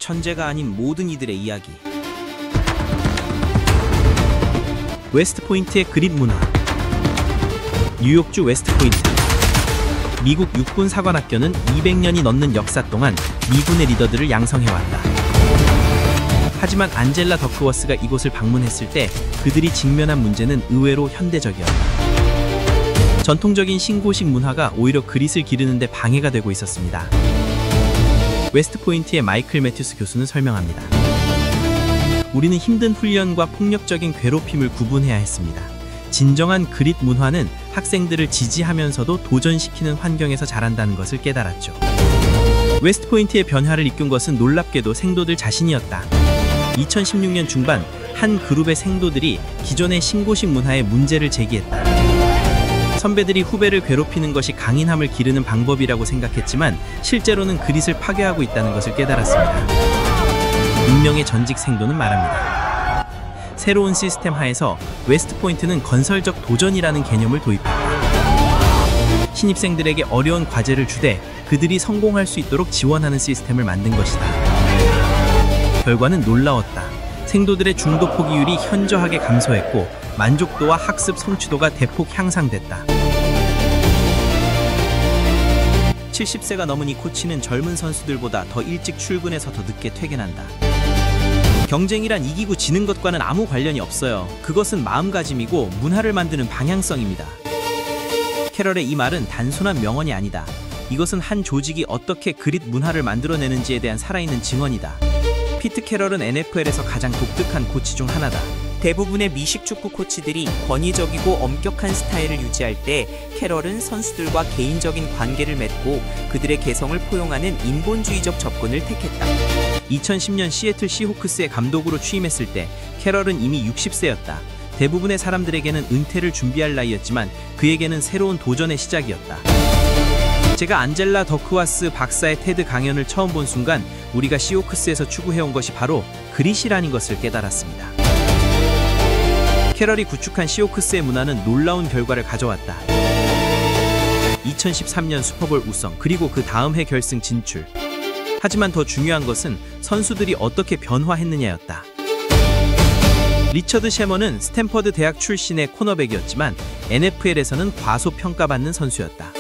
천재가 아닌 모든 이들의 이야기. 웨스트포인트의 그릿 문화. 뉴욕주 웨스트포인트. 미국 육군 사관학교는 200년이 넘는 역사 동안 미군의 리더들을 양성해왔다. 하지만 안젤라 더크워스가 이곳을 방문했을 때 그들이 직면한 문제는 의외로 현대적이었다. 전통적인 신고식 문화가 오히려 그릿을 기르는 데 방해가 되고 있었습니다. 웨스트포인트의 마이클 매튜스 교수는 설명합니다. 우리는 힘든 훈련과 폭력적인 괴롭힘을 구분해야 했습니다. 진정한 그릿 문화는 학생들을 지지하면서도 도전시키는 환경에서 자란다는 것을 깨달았죠. 웨스트포인트의 변화를 이끈 것은 놀랍게도 생도들 자신이었다. 2016년 중반 한 그룹의 생도들이 기존의 신고식 문화에 문제를 제기했다. 선배들이 후배를 괴롭히는 것이 강인함을 기르는 방법이라고 생각했지만 실제로는 그릿을 파괴하고 있다는 것을 깨달았습니다. 익명의 전직 생도는 말합니다. 새로운 시스템 하에서 웨스트포인트는 건설적 도전이라는 개념을 도입했다. 신입생들에게 어려운 과제를 주되 그들이 성공할 수 있도록 지원하는 시스템을 만든 것이다. 결과는 놀라웠다. 생도들의 중도 포기율이 현저하게 감소했고 만족도와 학습 성취도가 대폭 향상됐다. 70세가 넘은 이 코치는 젊은 선수들보다 더 일찍 출근해서 더 늦게 퇴근한다. 경쟁이란 이기고 지는 것과는 아무 관련이 없어요. 그것은 마음가짐이고 문화를 만드는 방향성입니다. 캐럴의 이 말은 단순한 명언이 아니다. 이것은 한 조직이 어떻게 그릿 문화를 만들어내는지에 대한 살아있는 증언이다. 피트 캐럴은 NFL에서 가장 독특한 코치 중 하나다. 대부분의 미식 축구 코치들이 권위적이고 엄격한 스타일을 유지할 때 캐럴은 선수들과 개인적인 관계를 맺고 그들의 개성을 포용하는 인본주의적 접근을 택했다. 2010년 시애틀 시호크스의 감독으로 취임했을 때 캐럴은 이미 60세였다. 대부분의 사람들에게는 은퇴를 준비할 나이였지만 그에게는 새로운 도전의 시작이었다. 제가 안젤라 더크와스 박사의 테드 강연을 처음 본 순간 우리가 시호크스에서 추구해온 것이 바로 그릿이라는 것을 깨달았습니다. 캐럴이 구축한 시호크스의 문화는 놀라운 결과를 가져왔다. 2013년 슈퍼볼 우승, 그리고 그 다음 해 결승 진출. 하지만 더 중요한 것은 선수들이 어떻게 변화했느냐였다. 리처드 셰머는 스탠퍼드 대학 출신의 코너백이었지만 NFL에서는 과소평가받는 선수였다.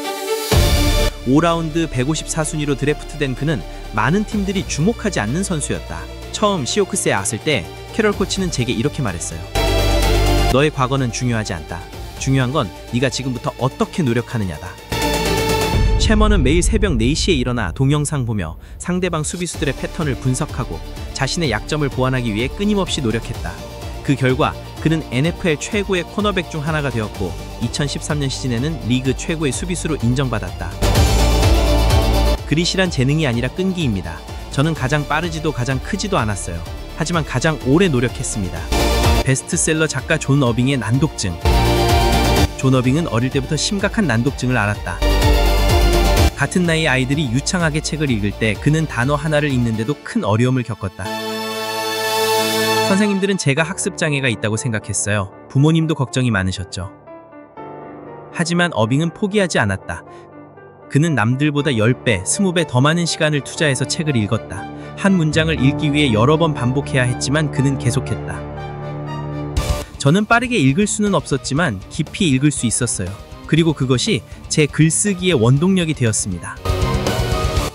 5라운드 154순위로 드래프트된 그는 많은 팀들이 주목하지 않는 선수였다. 처음 시호크스에 왔을 때 캐럴 코치는 제게 이렇게 말했어요. 너의 과거는 중요하지 않다. 중요한 건 네가 지금부터 어떻게 노력하느냐다. 셰머는 매일 새벽 4시에 일어나 동영상 보며 상대방 수비수들의 패턴을 분석하고 자신의 약점을 보완하기 위해 끊임없이 노력했다. 그 결과 그는 NFL 최고의 코너백 중 하나가 되었고 2013년 시즌에는 리그 최고의 수비수로 인정받았다. 그릿이란 재능이 아니라 끈기입니다. 저는 가장 빠르지도 가장 크지도 않았어요. 하지만 가장 오래 노력했습니다. 베스트셀러 작가 존 어빙의 난독증. 존 어빙은 어릴 때부터 심각한 난독증을 앓았다. 같은 나이의 아이들이 유창하게 책을 읽을 때 그는 단어 하나를 읽는데도 큰 어려움을 겪었다. 선생님들은 제가 학습장애가 있다고 생각했어요. 부모님도 걱정이 많으셨죠. 하지만 어빙은 포기하지 않았다. 그는 남들보다 10배, 20배 더 많은 시간을 투자해서 책을 읽었다. 한 문장을 읽기 위해 여러 번 반복해야 했지만 그는 계속했다. 저는 빠르게 읽을 수는 없었지만 깊이 읽을 수 있었어요. 그리고 그것이 제 글쓰기의 원동력이 되었습니다.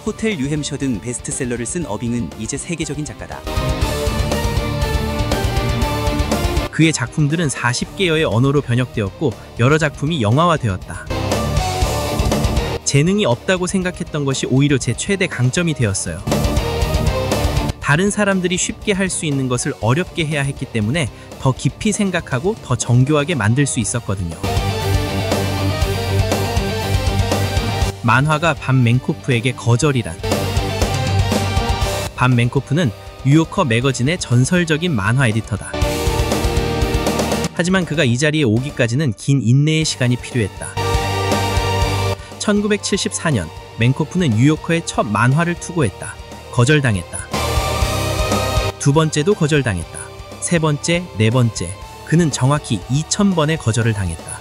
호텔 뉴햄셔 등 베스트셀러를 쓴 어빙은 이제 세계적인 작가다. 그의 작품들은 40개여의 언어로 번역되었고 여러 작품이 영화화되었다. 재능이 없다고 생각했던 것이 오히려 제 최대 강점이 되었어요. 다른 사람들이 쉽게 할 수 있는 것을 어렵게 해야 했기 때문에 더 깊이 생각하고 더 정교하게 만들 수 있었거든요. 만화가 밥 맨코프에게 거절이란. 밥 맨코프는 뉴요커 매거진의 전설적인 만화 에디터다. 하지만 그가 이 자리에 오기까지는 긴 인내의 시간이 필요했다. 1974년 맨코프는 뉴요커의 첫 만화를 투고했다. 거절당했다. 두 번째도 거절당했다. 세 번째, 네 번째. 그는 정확히 2000번의 거절을 당했다.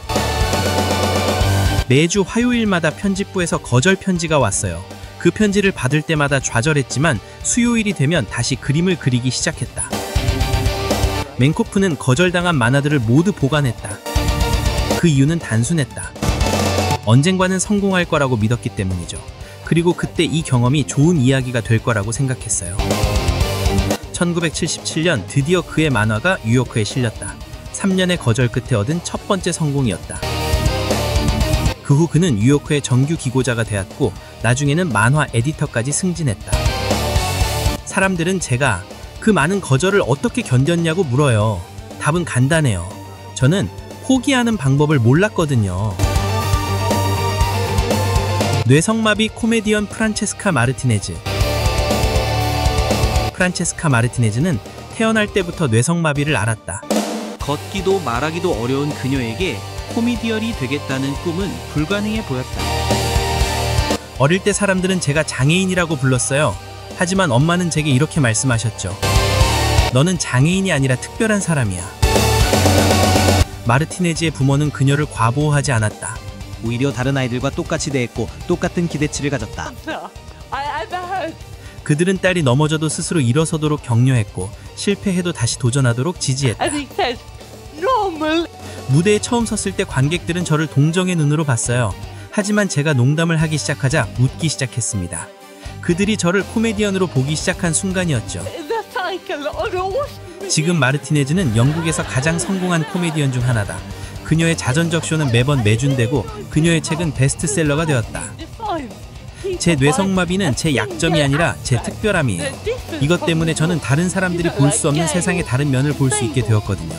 매주 화요일마다 편집부에서 거절 편지가 왔어요. 그 편지를 받을 때마다 좌절했지만 수요일이 되면 다시 그림을 그리기 시작했다. 맹코프는 거절당한 만화들을 모두 보관했다. 그 이유는 단순했다. 언젠가는 성공할 거라고 믿었기 때문이죠. 그리고 그때 이 경험이 좋은 이야기가 될 거라고 생각했어요. 1977년 드디어 그의 만화가 뉴요커에 실렸다. 3년의 거절 끝에 얻은 첫 번째 성공이었다. 그 후 그는 뉴요커의 정규 기고자가 되었고 나중에는 만화 에디터까지 승진했다. 사람들은 제가 그 많은 거절을 어떻게 견뎠냐고 물어요. 답은 간단해요. 저는 포기하는 방법을 몰랐거든요. 뇌성마비 코미디언 프란체스카 마르티네즈. 프란체스카 마르티네즈는 태어날 때부터 뇌성마비를 앓았다. 걷기도 말하기도 어려운 그녀에게 코미디언이 되겠다는 꿈은 불가능해 보였다. 어릴 때 사람들은 제가 장애인이라고 불렀어요. 하지만 엄마는 제게 이렇게 말씀하셨죠. 너는 장애인이 아니라 특별한 사람이야. 마르티네즈의 부모는 그녀를 과보호하지 않았다. 오히려 다른 아이들과 똑같이 대했고 똑같은 기대치를 가졌다. 그들은 딸이 넘어져도 스스로 일어서도록 격려했고 실패해도 다시 도전하도록 지지했다. 무대에 처음 섰을 때 관객들은 저를 동정의 눈으로 봤어요. 하지만 제가 농담을 하기 시작하자 웃기 시작했습니다. 그들이 저를 코미디언으로 보기 시작한 순간이었죠. 지금 마르티네즈는 영국에서 가장 성공한 코미디언 중 하나다. 그녀의 자전적 쇼는 매번 매준되고 그녀의 책은 베스트셀러가 되었다. 제 뇌성마비는 제 약점이 아니라 제 특별함이에요. 이것 때문에 저는 다른 사람들이 볼 수 없는 세상의 다른 면을 볼 수 있게 되었거든요.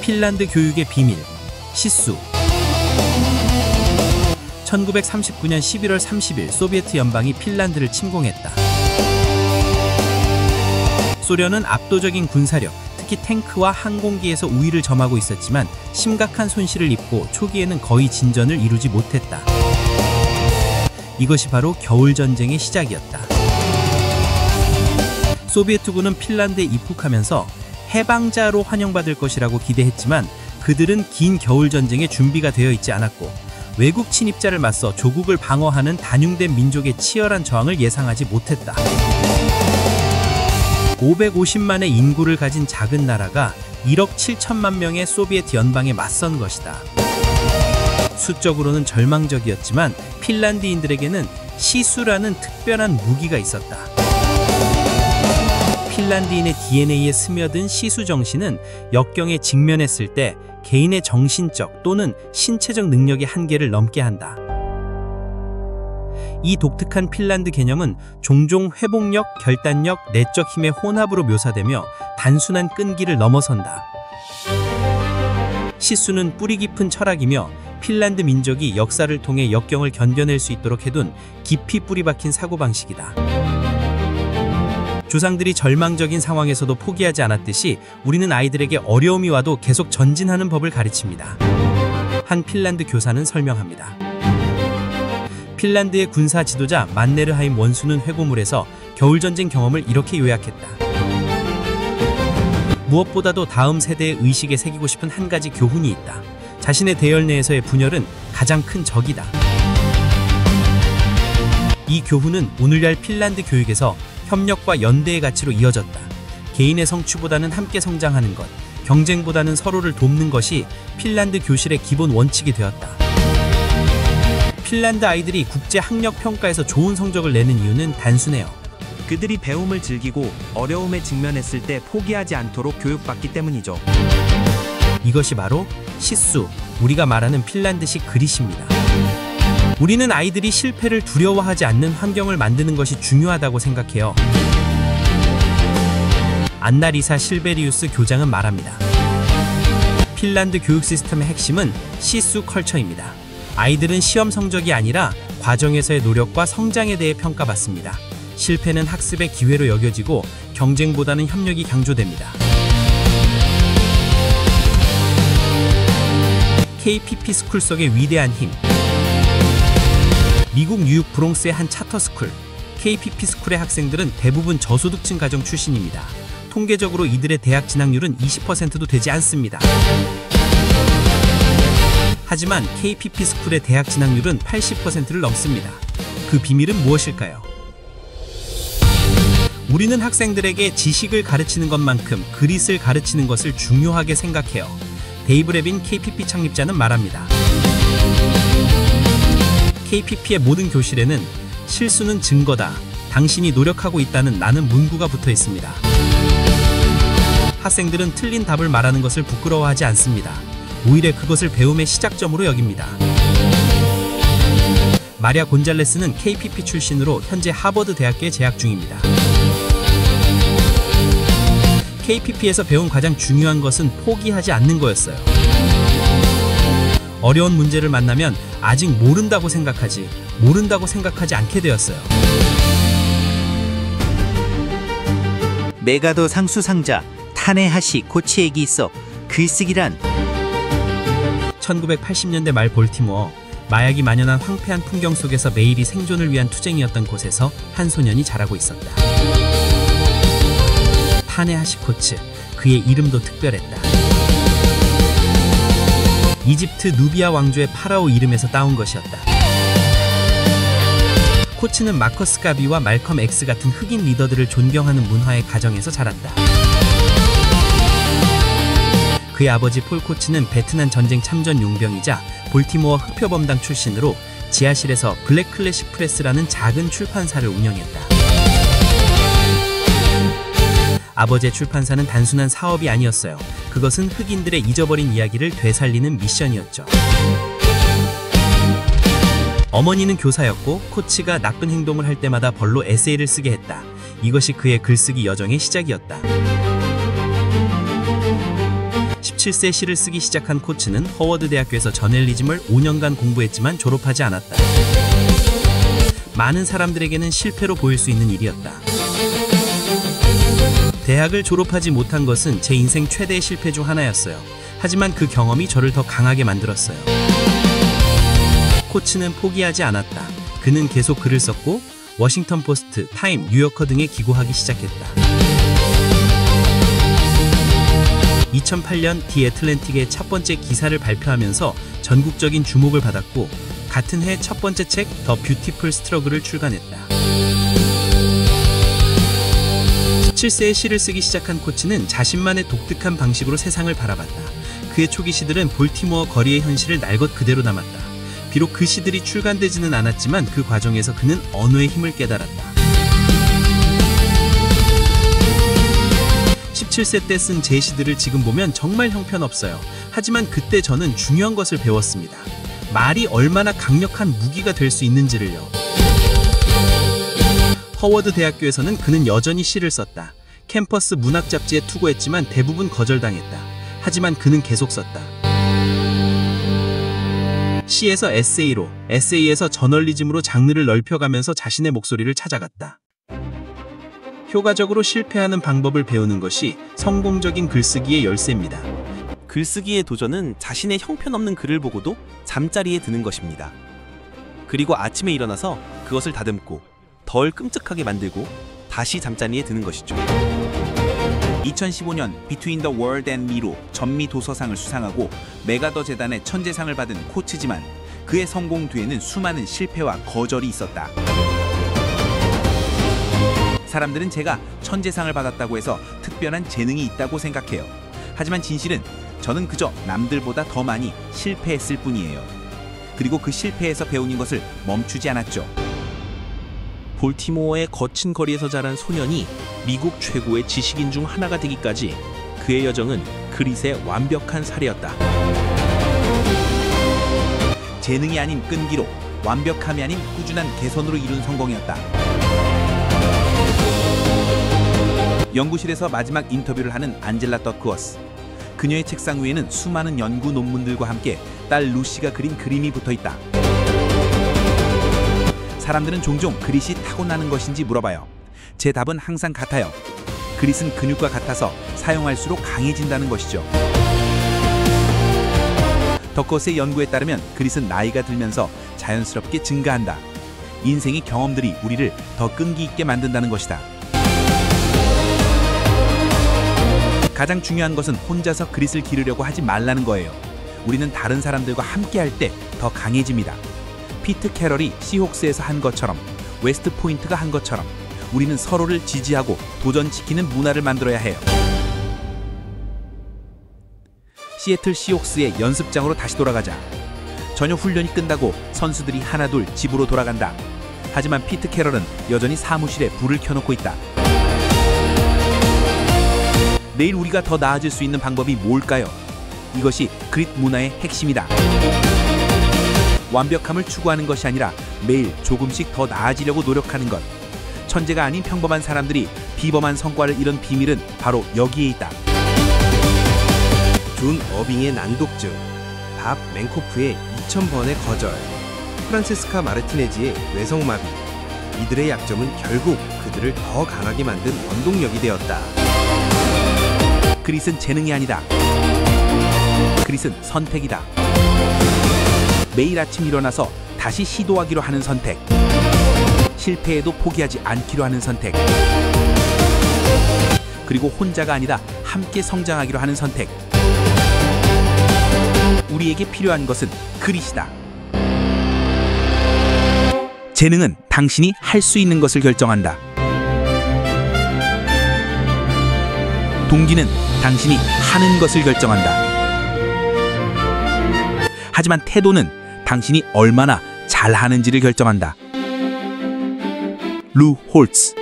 핀란드 교육의 비밀, 시수. 1939년 11월 30일 소비에트 연방이 핀란드를 침공했다. 소련은 압도적인 군사력, 특히 탱크와 항공기에서 우위를 점하고 있었지만 심각한 손실을 입고 초기에는 거의 진전을 이루지 못했다. 이것이 바로 겨울전쟁의 시작이었다. 소비에트군은 핀란드에 입국하면서 해방자로 환영받을 것이라고 기대했지만 그들은 긴 겨울전쟁에 준비가 되어 있지 않았고 외국 침입자를 맞서 조국을 방어하는 단용된 민족의 치열한 저항을 예상하지 못했다. 550만의 인구를 가진 작은 나라가 1억 7천만 명의 소비에트 연방에 맞선 것이다. 수적으로는 절망적이었지만 핀란드인들에게는 시수라는 특별한 무기가 있었다. 핀란드인의 DNA에 스며든 시수 정신은 역경에 직면했을 때 개인의 정신적 또는 신체적 능력의 한계를 넘게 한다. 이 독특한 핀란드 개념은 종종 회복력, 결단력, 내적 힘의 혼합으로 묘사되며 단순한 끈기를 넘어선다. 시수는 뿌리 깊은 철학이며 핀란드 민족이 역사를 통해 역경을 견뎌낼 수 있도록 해둔 깊이 뿌리 박힌 사고방식이다. 조상들이 절망적인 상황에서도 포기하지 않았듯이 우리는 아이들에게 어려움이 와도 계속 전진하는 법을 가르칩니다. 한 핀란드 교사는 설명합니다. 핀란드의 군사 지도자 만네르하임 원수는 회고물에서 겨울전쟁 경험을 이렇게 요약했다. 무엇보다도 다음 세대의 의식에 새기고 싶은 한 가지 교훈이 있다. 자신의 대열 내에서의 분열은 가장 큰 적이다. 이 교훈은 오늘날 핀란드 교육에서 협력과 연대의 가치로 이어졌다. 개인의 성취보다는 함께 성장하는 것, 경쟁보다는 서로를 돕는 것이 핀란드 교실의 기본 원칙이 되었다. 핀란드 아이들이 국제 학력 평가에서 좋은 성적을 내는 이유는 단순해요. 그들이 배움을 즐기고 어려움에 직면했을 때 포기하지 않도록 교육받기 때문이죠. 이것이 바로 시수, 우리가 말하는 핀란드식 그릿입니다. 우리는 아이들이 실패를 두려워하지 않는 환경을 만드는 것이 중요하다고 생각해요. 안나리사 실베리우스 교장은 말합니다. 핀란드 교육 시스템의 핵심은 시수 컬처입니다. 아이들은 시험 성적이 아니라 과정에서의 노력과 성장에 대해 평가받습니다. 실패는 학습의 기회로 여겨지고 경쟁보다는 협력이 강조됩니다. KPP 스쿨 속의 위대한 힘. 미국 뉴욕 브롱스의 한 차터스쿨, KPP 스쿨의 학생들은 대부분 저소득층 가정 출신입니다. 통계적으로 이들의 대학 진학률은 20%도 되지 않습니다. 하지만 KPP 스쿨의 대학 진학률은 80%를 넘습니다. 그 비밀은 무엇일까요? 우리는 학생들에게 지식을 가르치는 것만큼 그릿을 가르치는 것을 중요하게 생각해요. 데이브 레빈 KPP 창립자는 말합니다. KPP의 모든 교실에는 실수는 증거다. 당신이 노력하고 있다는 나는 문구가 붙어 있습니다. 학생들은 틀린 답을 말하는 것을 부끄러워하지 않습니다. 오히려 그것을 배움의 시작점으로 여깁니다. 마리아 곤잘레스는 KPP 출신으로 현재 하버드 대학교에 재학 중입니다. KPP에서 배운 가장 중요한 것은 포기하지 않는 거였어요. 어려운 문제를 만나면 아직 모른다고 생각하지 않게 되었어요. 메가더 상수상자 타네하시 코치에게 있어 글쓰기란 1980년대 말 볼티모어, 마약이 만연한 황폐한 풍경 속에서 매일이 생존을 위한 투쟁이었던 곳에서 한 소년이 자라고 있었다. 타네하시 코츠, 그의 이름도 특별했다. 이집트 누비아 왕조의 파라오 이름에서 따온 것이었다. 코츠는 마커스 가비와 말컴 X 같은 흑인 리더들을 존경하는 문화의 가정에서 자랐다. 그의 아버지 폴 코츠는 베트남 전쟁 참전 용병이자 볼티모어 흑표범당 출신으로 지하실에서 블랙 클래식 프레스라는 작은 출판사를 운영했다. 아버지의 출판사는 단순한 사업이 아니었어요. 그것은 흑인들의 잊어버린 이야기를 되살리는 미션이었죠. 어머니는 교사였고 코치가 나쁜 행동을 할 때마다 벌로 에세이를 쓰게 했다. 이것이 그의 글쓰기 여정의 시작이었다. 17세 시를 쓰기 시작한 코츠는 허워드 대학교에서 저널리즘을 5년간 공부했지만 졸업하지 않았다. 많은 사람들에게는 실패로 보일 수 있는 일이었다. 대학을 졸업하지 못한 것은 제 인생 최대의 실패 중 하나였어요. 하지만 그 경험이 저를 더 강하게 만들었어요. 코츠는 포기하지 않았다. 그는 계속 글을 썼고 워싱턴 포스트, 타임, 뉴요커 등에 기고하기 시작했다. 2008년 디 애틀랜틱의 첫 번째 기사를 발표하면서 전국적인 주목을 받았고 같은 해 첫 번째 책 더 뷰티풀 스트러글을 출간했다. 17세에 시를 쓰기 시작한 코츠는 자신만의 독특한 방식으로 세상을 바라봤다. 그의 초기 시들은 볼티모어 거리의 현실을 날것 그대로 담았다. 비록 그 시들이 출간되지는 않았지만 그 과정에서 그는 언어의 힘을 깨달았다. 17세 때 쓴 제 시들을 지금 보면 정말 형편없어요. 하지만 그때 저는 중요한 것을 배웠습니다. 말이 얼마나 강력한 무기가 될 수 있는지를요. 허워드 대학교에서는 그는 여전히 시를 썼다. 캠퍼스 문학 잡지에 투고했지만 대부분 거절당했다. 하지만 그는 계속 썼다. 시에서 에세이로, 에세이에서 저널리즘으로 장르를 넓혀가면서 자신의 목소리를 찾아갔다. 효과적으로 실패하는 방법을 배우는 것이 성공적인 글쓰기의 열쇠입니다. 글쓰기의 도전은 자신의 형편없는 글을 보고도 잠자리에 드는 것입니다. 그리고 아침에 일어나서 그것을 다듬고 덜 끔찍하게 만들고 다시 잠자리에 드는 것이죠. 2015년 Between the World and Me로 전미 도서상을 수상하고 메가더 재단의 천재상을 받은 코츠지만 그의 성공 뒤에는 수많은 실패와 거절이 있었다. 사람들은 제가 천재상을 받았다고 해서 특별한 재능이 있다고 생각해요. 하지만 진실은 저는 그저 남들보다 더 많이 실패했을 뿐이에요. 그리고 그 실패에서 배운 것을 멈추지 않았죠. 볼티모어의 거친 거리에서 자란 소년이 미국 최고의 지식인 중 하나가 되기까지 그의 여정은 그릿의 완벽한 사례였다. 재능이 아닌 끈기로, 완벽함이 아닌 꾸준한 개선으로 이룬 성공이었다. 연구실에서 마지막 인터뷰를 하는 안젤라 더크워스. 그녀의 책상 위에는 수많은 연구 논문들과 함께 딸 루시가 그린 그림이 붙어있다. 사람들은 종종 그릿이 타고나는 것인지 물어봐요. 제 답은 항상 같아요. 그릿은 근육과 같아서 사용할수록 강해진다는 것이죠. 더크워스의 연구에 따르면 그릿은 나이가 들면서 자연스럽게 증가한다. 인생의 경험들이 우리를 더 끈기 있게 만든다는 것이다. 가장 중요한 것은 혼자서 그릿을 기르려고 하지 말라는 거예요. 우리는 다른 사람들과 함께할 때 더 강해집니다. 피트 캐럴이 시혹스에서 한 것처럼, 웨스트 포인트가 한 것처럼 우리는 서로를 지지하고 도전시키는 문화를 만들어야 해요. 시애틀 시혹스의 연습장으로 다시 돌아가자. 저녁 훈련이 끝나고 선수들이 하나둘 집으로 돌아간다. 하지만 피트 캐럴은 여전히 사무실에 불을 켜놓고 있다. 내일 우리가 더 나아질 수 있는 방법이 뭘까요? 이것이 그릿 문화의 핵심이다. 완벽함을 추구하는 것이 아니라 매일 조금씩 더 나아지려고 노력하는 것. 천재가 아닌 평범한 사람들이 비범한 성과를 이룬 비밀은 바로 여기에 있다. 존 어빙의 난독증, 밥 맹코프의 2000번의 거절, 프란체스카 마르티네즈의 뇌성마비. 이들의 약점은 결국 그들을 더 강하게 만든 원동력이 되었다. 그릿은 재능이 아니다. 그릿은 선택이다. 매일 아침 일어나서 다시 시도하기로 하는 선택. 실패해도 포기하지 않기로 하는 선택. 그리고 혼자가 아니라 함께 성장하기로 하는 선택. 우리에게 필요한 것은 그릿이다. 재능은 당신이 할 수 있는 것을 결정한다. 동기는 당신이 하는 것을 결정한다. 하지만 태도는 당신이 얼마나 잘하는지를 결정한다. 루 홀츠.